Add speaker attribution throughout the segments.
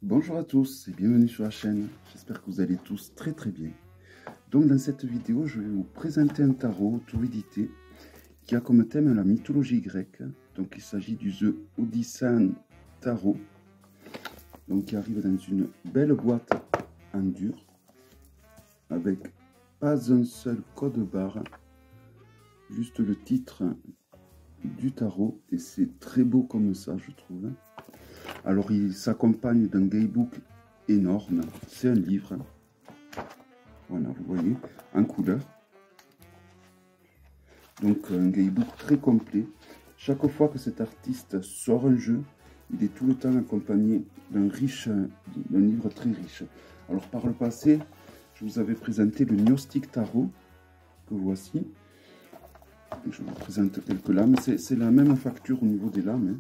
Speaker 1: Bonjour à tous et bienvenue sur la chaîne, j'espère que vous allez tous très bien. Donc dans cette vidéo, je vais vous présenter un tarot auto-édité qui a comme thème la mythologie grecque. Donc il s'agit du The Odyssean Tarot, donc qui arrive dans une belle boîte en dur, avec pas un seul code barre, juste le titre du tarot, et c'est très beau comme ça je trouve. Alors il s'accompagne d'un guidebook énorme, c'est un livre, voilà vous voyez, en couleur. Donc un guidebook très complet. Chaque fois que cet artiste sort un jeu, il est tout le temps accompagné d'un livre très riche. Alors par le passé, je vous avais présenté le Gnostic Tarot, que voici. Je vous présente quelques lames, c'est la même facture au niveau des lames.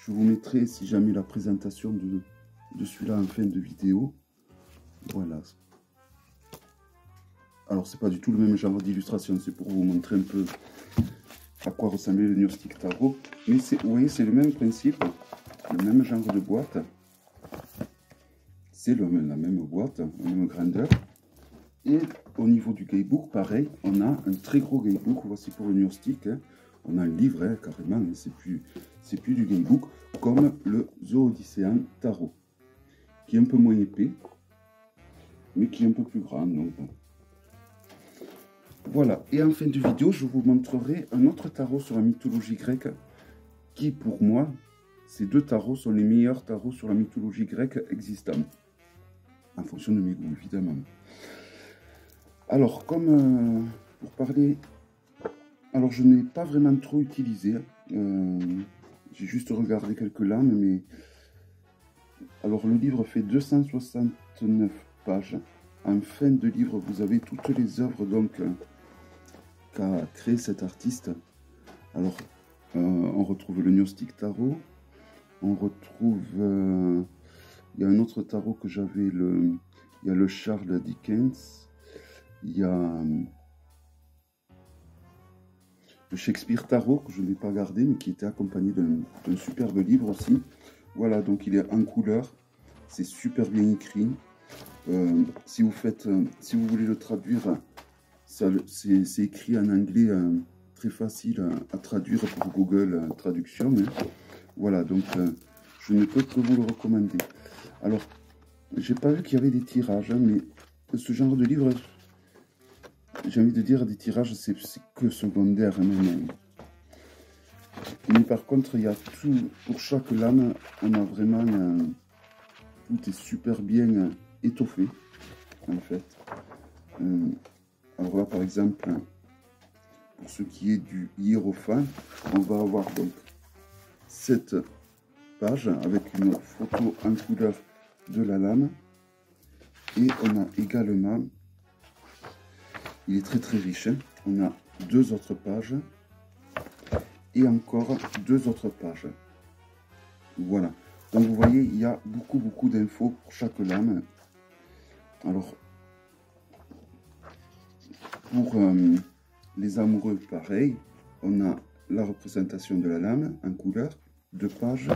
Speaker 1: Je vous mettrai, si jamais, la présentation de celui-là en fin de vidéo. Voilà. Alors, c'est pas du tout le même genre d'illustration, c'est pour vous montrer un peu à quoi ressemblait le Gnostic Tarot. Mais vous voyez, c'est le même principe, le même genre de boîte. C'est la même boîte, la même grandeur. Et au niveau du guidebook, pareil, on a un très gros guidebook. Voici pour le Gnostic. On a un livret carrément, mais c'est plus du guidebook, comme le The Odyssean Tarot, qui est un peu moins épais, mais qui est un peu plus grand. Donc bon. Voilà, et en fin de vidéo, je vous montrerai un autre tarot sur la mythologie grecque, qui pour moi, ces deux tarots sont les meilleurs tarots sur la mythologie grecque existants, en fonction de mes goûts évidemment. Alors, comme pour parler, alors je n'ai pas vraiment trop utilisé, j'ai juste regardé quelques lames, mais alors le livre fait 269 pages. En fin de livre, vous avez toutes les œuvres donc qu'a créé cet artiste. Alors, on retrouve le Gnostic Tarot, on retrouve, il y a un autre tarot que j'avais, il y a le Charles Dickens, il y a le Shakespeare Tarot, que je n'ai pas gardé, mais qui était accompagné d'un superbe livre aussi. Voilà, donc il est en couleur, c'est super bien écrit. Si vous voulez le traduire, c'est écrit en anglais, très facile à traduire pour Google Traduction. Voilà, donc je ne peux que vous le recommander. Alors, j'ai pas vu qu'il y avait des tirages, mais ce genre de livre, j'ai envie de dire, des tirages, c'est que secondaire. Mais par contre, il y a tout, pour chaque lame, on a vraiment, tout est super bien étoffé, en fait. Alors là, par exemple, pour ce qui est du hiérophant, on va avoir donc cette page avec une photo en couleur de la lame. Et on a également, il est très riche, hein, on a deux autres pages et encore deux autres pages. Voilà. Donc vous voyez, il y a beaucoup d'infos pour chaque lame. Alors, pour les amoureux, pareil, on a la représentation de la lame en couleur, deux pages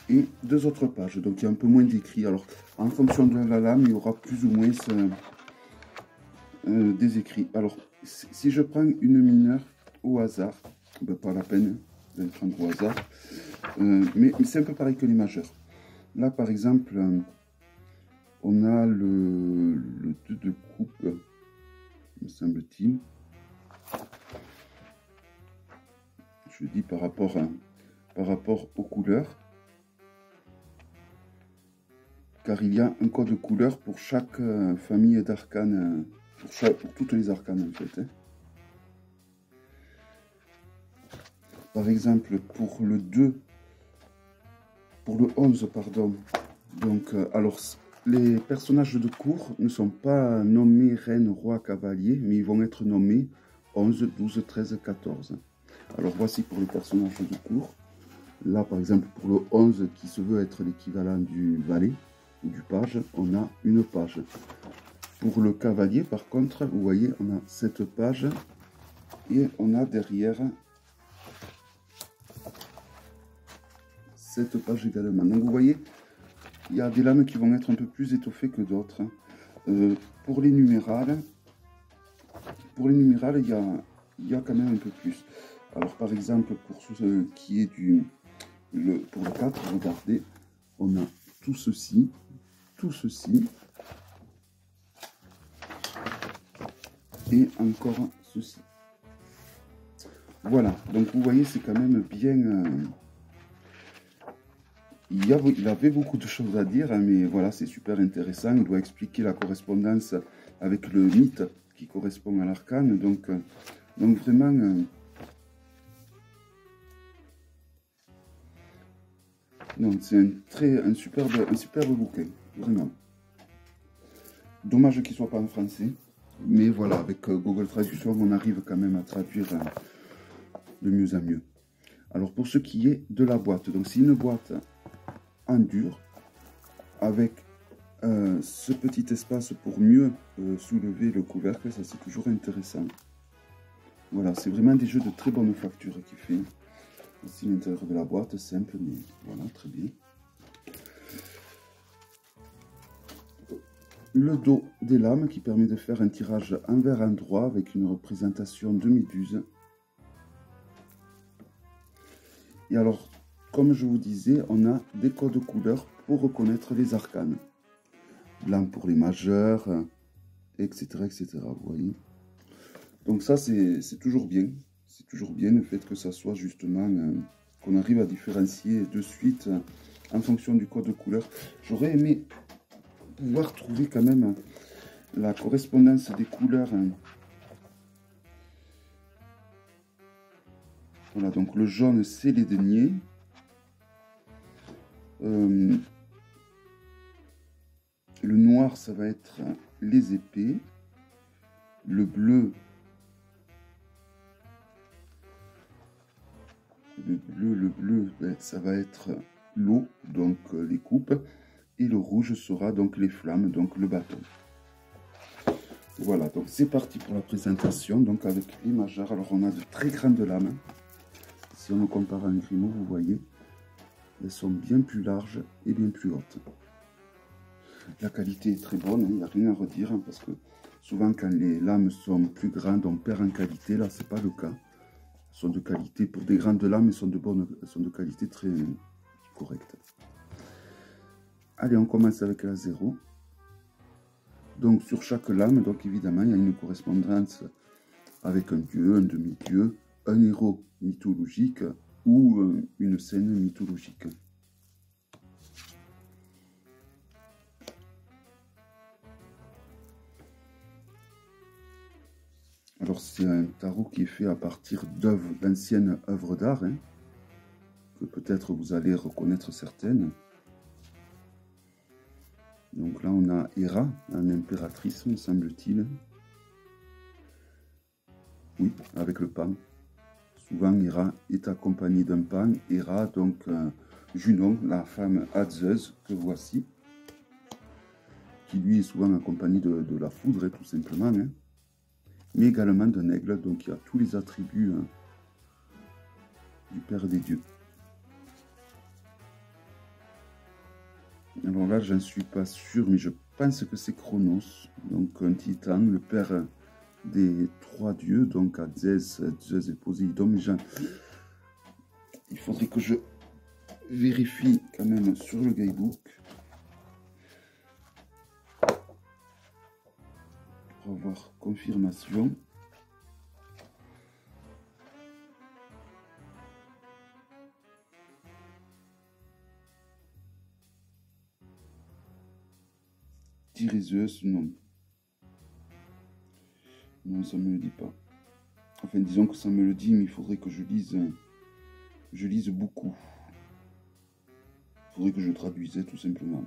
Speaker 1: et deux autres pages. Donc il y a un peu moins d'écrit. Alors, en fonction de la lame, il y aura plus ou moins des écrits. Alors, si je prends une mineure au hasard, ben, pas la peine de le prendre au hasard, mais c'est un peu pareil que les majeurs. Là, par exemple, on a le 2 de coupe, me semble-t-il. Je dis par rapport aux couleurs, car il y a un code de couleur pour chaque famille d'arcanes, pour toutes les arcanes en fait. Hein. Par exemple, pour le 11, pardon. Donc, alors, les personnages de cour ne sont pas nommés reine, roi, cavalier, mais ils vont être nommés 11, 12, 13, 14. Alors, voici pour les personnages de cour. Là, par exemple, pour le 11, qui se veut être l'équivalent du valet ou du page, on a une page. Pour le cavalier, par contre, vous voyez, on a cette page et on a derrière cette page également. Donc vous voyez, il y a des lames qui vont être un peu plus étoffées que d'autres. Pour les numérales, il y a quand même un peu plus. Alors par exemple, pour ce qui est pour le 4, regardez, on a tout ceci, et encore ceci. Voilà, donc vous voyez, c'est quand même bien... il avait beaucoup de choses à dire, hein, mais voilà, c'est super intéressant. Il doit expliquer la correspondance avec le mythe qui correspond à l'arcane. Donc vraiment... non, c'est un superbe bouquin, vraiment. Dommage qu'il ne soit pas en français. Mais voilà, avec Google Traduction, on arrive quand même à traduire de mieux en mieux. Alors, pour ce qui est de la boîte, donc c'est une boîte en dur, avec ce petit espace pour mieux soulever le couvercle, ça c'est toujours intéressant. Voilà, c'est vraiment des jeux de très bonne facture qui fait. Ici l'intérieur de la boîte, simple, mais voilà, très bien. Le dos des lames qui permet de faire un tirage envers endroit avec une représentation de méduse. Et alors, comme je vous disais, on a des codes couleurs pour reconnaître les arcanes. Blanc pour les majeurs, etc. etc. Vous voyez. Donc ça, c'est toujours bien. C'est toujours bien le fait que ça soit justement, qu'on arrive à différencier de suite en fonction du code couleur. J'aurais aimé pouvoir trouver quand même la correspondance des couleurs. Voilà, donc le jaune, c'est les deniers. Le noir, ça va être les épées. Le bleu, ben, ça va être l'eau, donc les coupes. Et le rouge sera donc les flammes, donc le bâton. Voilà, donc c'est parti pour la présentation. Donc avec les majeurs, alors on a de très grandes lames. Si on le compare à un Grimaud, vous voyez, elles sont bien plus larges et bien plus hautes. La qualité est très bonne, il n'y a rien à redire, hein, parce que souvent quand les lames sont plus grandes, on perd en qualité. Là, c'est pas le cas. Elles sont de qualité, pour des grandes lames, elles sont de qualité très correcte. Allez, on commence avec la 0. Donc sur chaque lame, donc évidemment, il y a une correspondance avec un dieu, un demi-dieu, un héros mythologique ou une scène mythologique. Alors c'est un tarot qui est fait à partir d'anciennes œuvres d'art, hein, que peut-être vous allez reconnaître certaines. Donc là on a Héra, en impératrice, me semble-t-il. Oui, avec le pan. Souvent Héra est accompagnée d'un pan. Héra, donc Junon, la femme Zeus que voici, qui lui est souvent accompagné de la foudre, tout simplement, hein, mais également d'un aigle, donc il y a tous les attributs du Père des dieux. Alors là, j'en suis pas sûr, mais je pense que c'est Chronos, donc un titan, le père des trois dieux, donc Zeus et Poséidon. Mais il faudrait que je vérifie quand même sur le guidebook pour avoir confirmation. Zeus, non. Non, ça ne me le dit pas. Enfin, disons que ça me le dit, mais il faudrait que je lise beaucoup. Il faudrait que je traduise, tout simplement.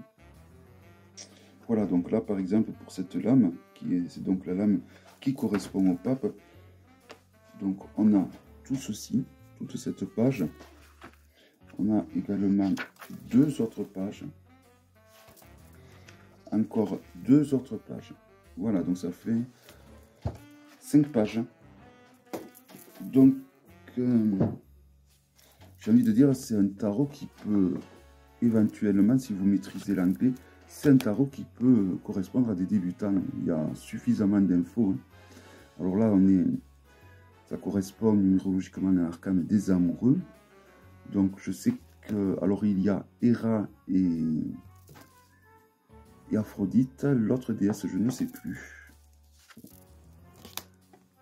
Speaker 1: Voilà, donc là, par exemple, pour cette lame, c'est donc la lame qui correspond au pape. Donc, on a tout ceci, toute cette page. On a également deux autres pages. Encore deux autres pages. Voilà, donc ça fait 5 pages. Donc, je j'ai envie de dire, c'est un tarot qui peut, éventuellement, si vous maîtrisez l'anglais, c'est un tarot qui peut correspondre à des débutants. Il y a suffisamment d'infos. Hein. Alors là, ça correspond numérologiquement à l'arcane des amoureux. Donc je sais que, alors il y a Héra et Aphrodite, l'autre déesse, je ne sais plus.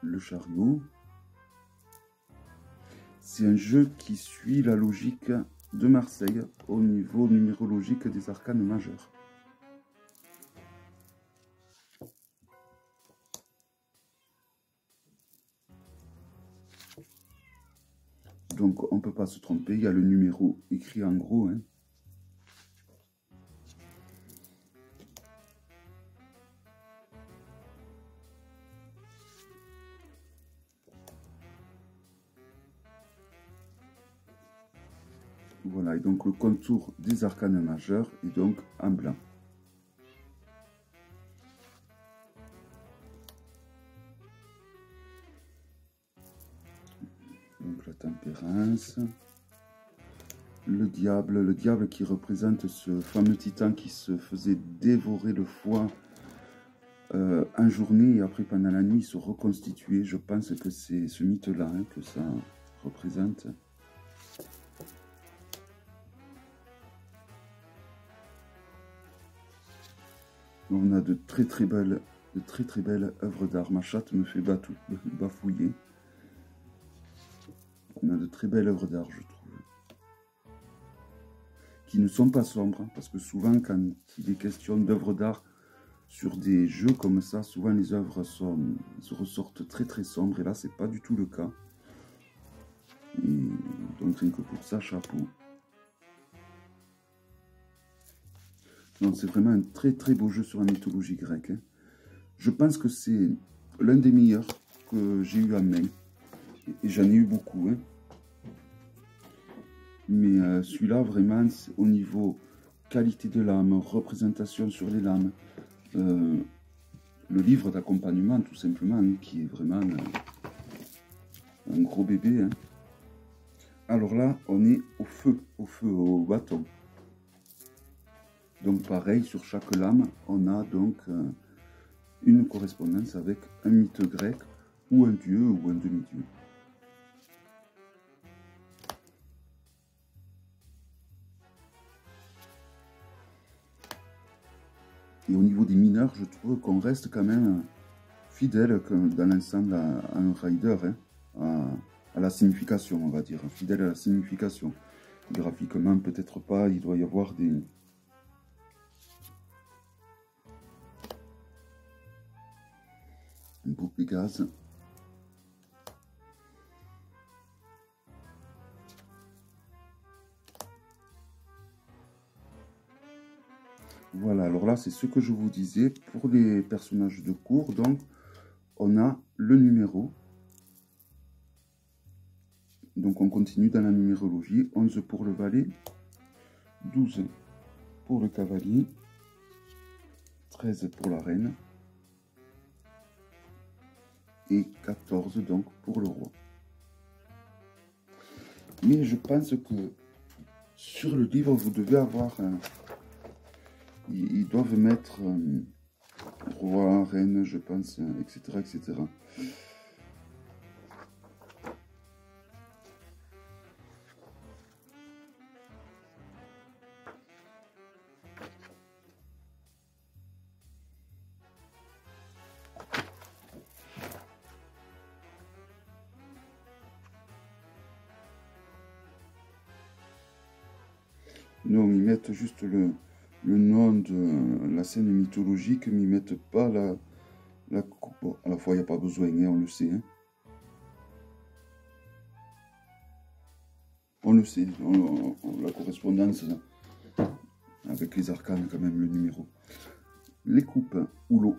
Speaker 1: Le chariot. C'est un jeu qui suit la logique de Marseille au niveau numérologique des arcanes majeurs. Donc on ne peut pas se tromper, il y a le numéro écrit en gros. Hein. Voilà, et donc le contour des arcanes majeurs est donc en blanc. Donc la tempérance. Le diable qui représente ce fameux titan qui se faisait dévorer le foie en journée et après pendant la nuit se reconstituer. Je pense que c'est ce mythe-là hein, que ça représente. On a de très belles œuvres d'art. Ma chatte me fait bafouiller. On a de très belles œuvres d'art, je trouve. Qui ne sont pas sombres, hein, parce que souvent, quand il est question d'œuvres d'art sur des jeux comme ça, souvent les œuvres se ressortent très sombres. Et là, c'est pas du tout le cas. Et donc, rien que pour ça, chapeau. C'est vraiment un très beau jeu sur la mythologie grecque. Hein. Je pense que c'est l'un des meilleurs que j'ai eu en main. Et j'en ai eu beaucoup. Hein. Mais celui-là, vraiment, au niveau qualité de lame, représentation sur les lames, le livre d'accompagnement, tout simplement, hein, qui est vraiment un gros bébé. Hein. Alors là, on est au bâton. Donc pareil, sur chaque lame, on a donc une correspondance avec un mythe grec, ou un dieu, ou un demi-dieu. Et au niveau des mineurs, je trouve qu'on reste quand même fidèle dans l'ensemble à un rider, hein, à la signification, on va dire, fidèle à la signification. Graphiquement, peut-être pas, il doit y avoir des... Un beau Pégase. Voilà, alors là, c'est ce que je vous disais. Pour les personnages de cours, donc, on a le numéro. Donc, on continue dans la numérologie. 11 pour le valet, 12 pour le cavalier, 13 pour la reine, et 14 donc pour le roi. Mais je pense que sur le livre, vous devez avoir... ils doivent mettre roi, reine, je pense, etc. etc. Non, ils mettent juste le nom de la scène mythologique, mais ils mettent pas la coupe. Bon, à la fois, il n'y a pas besoin, hein, on le sait. Hein. On le sait, la correspondance avec les arcanes, quand même, le numéro. Les coupes ou l'eau.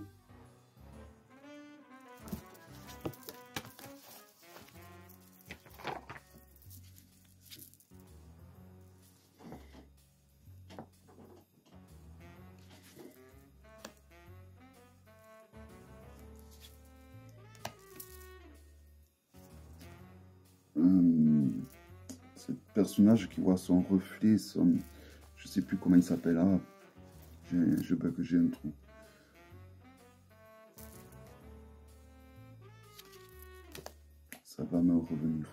Speaker 1: ce personnage qui voit son reflet, son... Je sais plus comment il s'appelle. Ah, je bug, j'ai un trou. Ça va me revenir.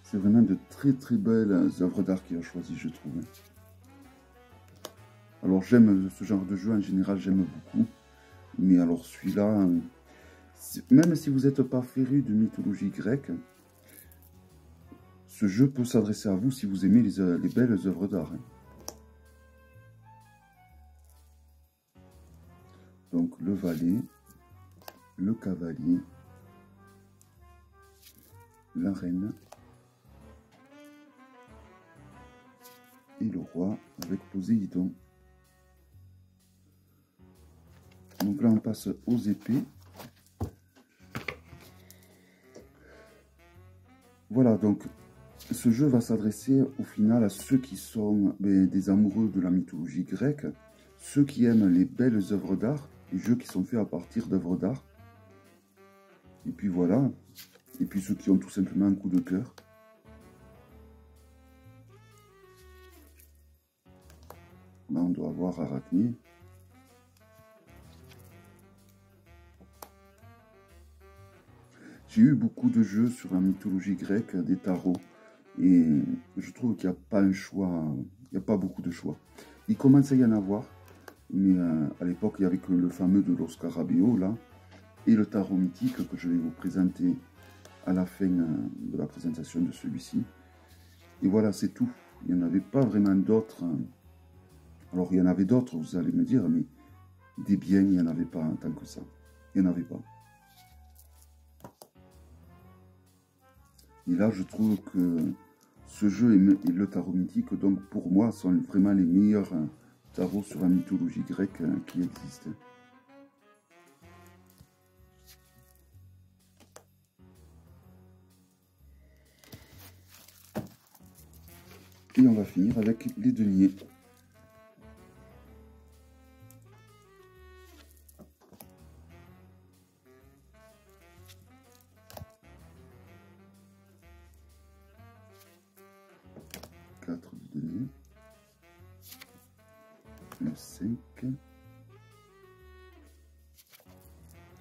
Speaker 1: C'est vraiment de très très belles œuvres d'art qu'il a choisi, je trouve. Alors j'aime ce genre de jeu, en général j'aime beaucoup. Mais alors celui-là, même si vous n'êtes pas féru de mythologie grecque, ce jeu peut s'adresser à vous si vous aimez les belles œuvres d'art. Donc le valet, le cavalier, la reine et le roi avec Poséidon. Donc là on passe aux épées. Voilà, donc ce jeu va s'adresser au final à ceux qui sont des amoureux de la mythologie grecque, ceux qui aiment les belles œuvres d'art, les jeux qui sont faits à partir d'œuvres d'art. Et puis voilà, et puis ceux qui ont tout simplement un coup de cœur. Là on doit avoir Arachné. J'ai eu beaucoup de jeux sur la mythologie grecque, des tarots, et je trouve qu'il n'y a pas un choix, il n'y a pas beaucoup de choix. Il commence à y en avoir, mais à l'époque, il y avait que le fameux de Los Scarabeo, là, et le tarot mythique que je vais vous présenter à la fin de la présentation de celui-ci. Et voilà, c'est tout. Il n'y en avait pas vraiment d'autres. Alors, il y en avait d'autres, vous allez me dire, mais des biens, il n'y en avait pas tant que ça. Il n'y en avait pas. Et là, je trouve que ce jeu et le tarot mythique, donc pour moi, sont vraiment les meilleurs tarots sur la mythologie grecque qui existent. Et on va finir avec les deniers. De deniers. Le 5.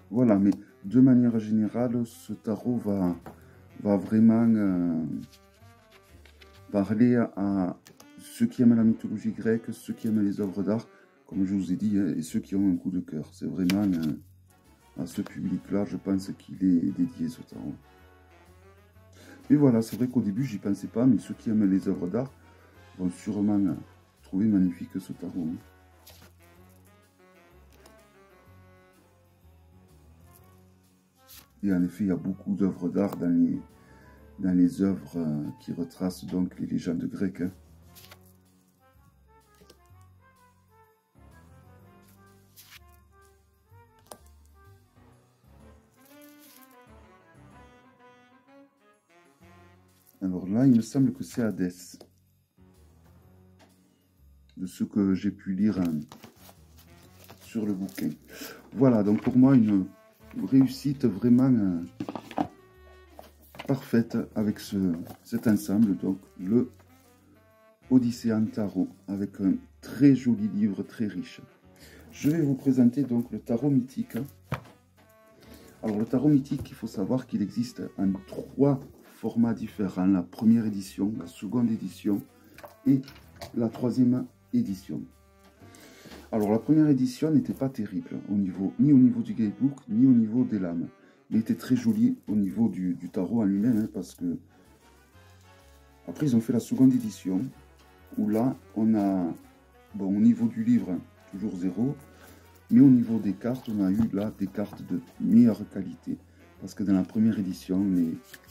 Speaker 1: Voilà, mais de manière générale, ce tarot va vraiment parler à ceux qui aiment la mythologie grecque, ceux qui aiment les œuvres d'art, comme je vous ai dit, et ceux qui ont un coup de cœur. C'est vraiment à ce public-là, je pense qu'il est dédié, ce tarot. Mais voilà, c'est vrai qu'au début, j'y pensais pas, mais ceux qui aiment les œuvres d'art vont sûrement trouver magnifique ce tarot. Et en effet, il y a beaucoup d'œuvres d'art dans les œuvres qui retracent donc les légendes grecques. Alors là, il me semble que c'est Hadès. De ce que j'ai pu lire sur le bouquin. Voilà, donc pour moi, une réussite vraiment parfaite avec cet ensemble. Donc le Odysséen Tarot, avec un très joli livre, très riche. Je vais vous présenter donc le tarot mythique. Alors le tarot mythique, il faut savoir qu'il existe en 3 formats différents. La première édition, la seconde édition et la 3e édition. Alors la première édition n'était pas terrible ni au niveau du guidebook ni au niveau des lames, mais était très jolie au niveau du tarot en lui-même, parce que après ils ont fait la seconde édition où là on a, bon, au niveau du livre toujours 0, mais au niveau des cartes on a eu là des cartes de meilleure qualité, parce que dans la première édition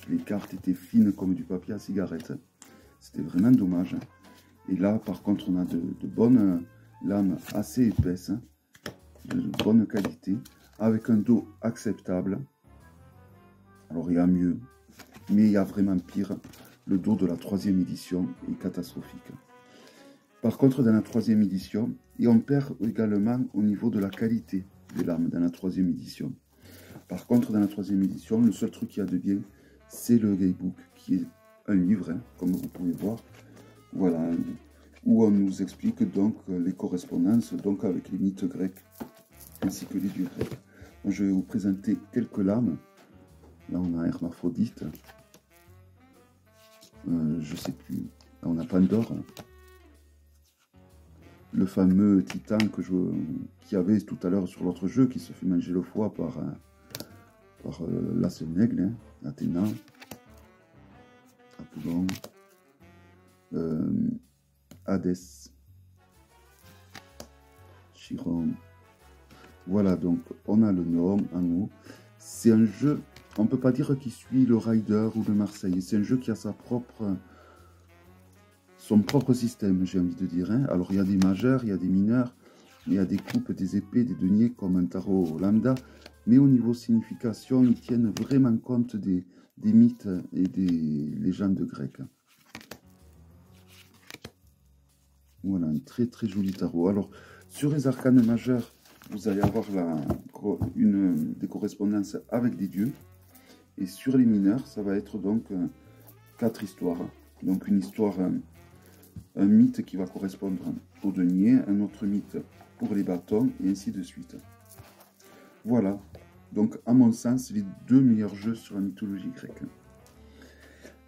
Speaker 1: les cartes étaient fines comme du papier à cigarette. C'était vraiment dommage. Et là, par contre, on a de bonnes lames assez épaisses, de bonne qualité, avec un dos acceptable. Alors, il y a mieux, mais il y a vraiment pire. le dos de la 3e édition est catastrophique. Par contre, dans la 3e édition, et on perd également au niveau de la qualité des lames dans la 3e édition. Par contre, dans la 3e édition, le seul truc qu'il y a de bien, c'est le guidebook, qui est un livre, hein, comme vous pouvez voir, voilà, où on nous explique donc les correspondances donc avec les mythes grecs, ainsi que les dieux grecs. Donc, je vais vous présenter quelques lames. Là, on a Hermaphrodite, je sais plus, là, on a Pandore, le fameux titan qu'il y avait tout à l'heure sur l'autre jeu, qui se fait manger le foie par la Sénègle, hein, Athéna, Apollon, Hadès, Chiron. Voilà, donc on a le nom en haut. C'est un jeu, on ne peut pas dire qu'il suit le Rider ou le Marseille. C'est un jeu qui a son propre système, j'ai envie de dire. Hein. Alors il y a des majeurs, il y a des mineurs, il y a des coupes, des épées, des deniers comme un tarot lambda. Mais au niveau signification, ils tiennent vraiment compte des mythes et des légendes grecques. Voilà, un très très joli tarot. Alors, sur les arcanes majeurs, vous allez avoir des correspondances avec des dieux. Et sur les mineurs, ça va être donc 4 histoires. Donc une histoire, un mythe qui va correspondre au denier, un autre mythe pour les bâtons, et ainsi de suite. Voilà, donc à mon sens, les 2 meilleurs jeux sur la mythologie grecque.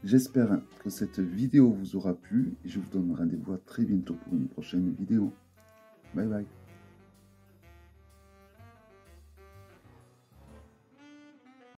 Speaker 1: J'espère que cette vidéo vous aura plu et je vous donne rendez-vous à très bientôt pour une prochaine vidéo. Bye bye.